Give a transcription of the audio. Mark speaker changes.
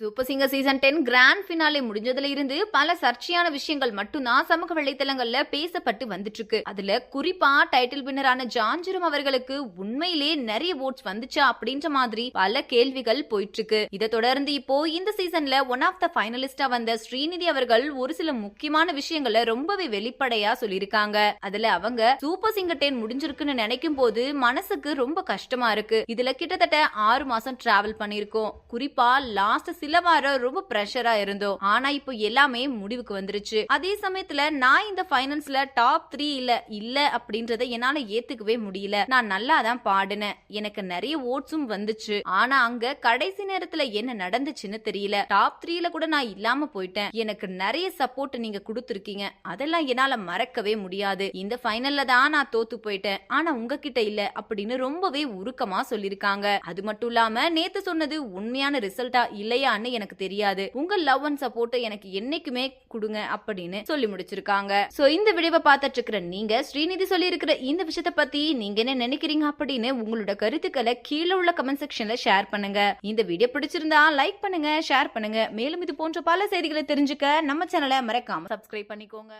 Speaker 1: Super singer season 10 grand finale முடிஞ்சதுல இருந்து பல சர்ச்சையான விஷயங்கள் மட்டும்தான் சமூக வலைத்தளங்கள்ல பேசப்பட்டு வந்துட்டு இருக்கு. அதுல குறிப்பா டைட்டில் வின்னரான ஜான்ஜிரம் அவர்களுக்கு உண்மையிலே நிறைய ஓட்ஸ் வந்துச்சா அப்படின்ற மாதிரி பல கேள்விகள் போயிட்டு இருக்கு. இதை தொடர்ந்து இப்போ இந்த சீசன்ல ஒன் ஆஃப் த ஃபைனலிஸ்டா வந்த ஸ்ரீநிதி அவர்கள் ஒரு சில முக்கியமான விஷயங்களை ரொம்பவே வெளிப்படையா சொல்லியிருக்காங்க. அதுல அவங்க சூப்பர் சிங்கர் 10 முடிஞ்சிருக்குன்னு நினைக்கும் போது மனசுக்கு ரொம்ப கஷ்டமா இருக்கு. இதுல கிட்டத்தட்ட 6 மாசம் டிராவல் பண்ணிருக்கோம். குறிப்பா லாஸ்ட் சில வாரம் ரொம்ப பிரஷரா இருந்தோம். ஆனா இப்போ எல்லாமே முடிவுக்கு வந்துருச்சு. அதே சமயத்துல நான் இந்த ஃபைனல்ஸ்ல டாப் 3 இல்ல அப்படின்றத என்னால ஏத்துக்கவே முடியல. நான் நல்லா தான் பாடினேன், எனக்கு நிறைய ஓட்ஸும் வந்துச்சு. ஆனா அங்க கடைசி நேரத்துல என்ன நடந்துச்சுன்னு தெரியல. டாப் 3ல கூட நான் இல்லாம போயிட்டேன். எனக்கு நிறைய சப்போர்ட் நீங்க கொடுத்திருக்கீங்க, அதெல்லாம் என்னால மறக்கவே முடியாது. இந்த ஃபைனல்ல தான் நான் தோத்து போயிட்டேன், ஆனா உங்ககிட்ட இல்ல அப்படின்னு ரொம்பவே உருக்கமா சொல்லிருக்காங்க. அது மட்டும் இல்லாம நேத்து சொன்னது உண்மையான ரிசல்ட்டா இல்லையா எனக்கு தெரியாது, உங்க லவ் அண்ட் சப்போர்ட் எனக்கு என்னைக்குமே கொடுங்க அப்படின்னு சொல்லி முடிச்சிருக்காங்க. சோ இந்த வீடியோவை பார்த்துட்டு இருக்கிற நீங்க ஸ்ரீநிதி சொல்லி இருக்கிற இந்த விஷயத்தை பத்தி நீங்க என்ன நினைக்கிறீங்க அப்படின்னு உங்களோட கருத்துக்களை கீழே உள்ள கமெண்ட் செக்ஷன்ல ஷேர் பண்ணுங்க. இந்த வீடியோ பிடிச்சிருந்தா லைக் பண்ணுங்க, ஷேர் பண்ணுங்க. மேலும் இது போன்ற பல செய்திகளை தெரிஞ்சுக்க நம்ம சேனலை மறக்காம சப்ஸ்கிரைப் பண்ணிக்கோங்க.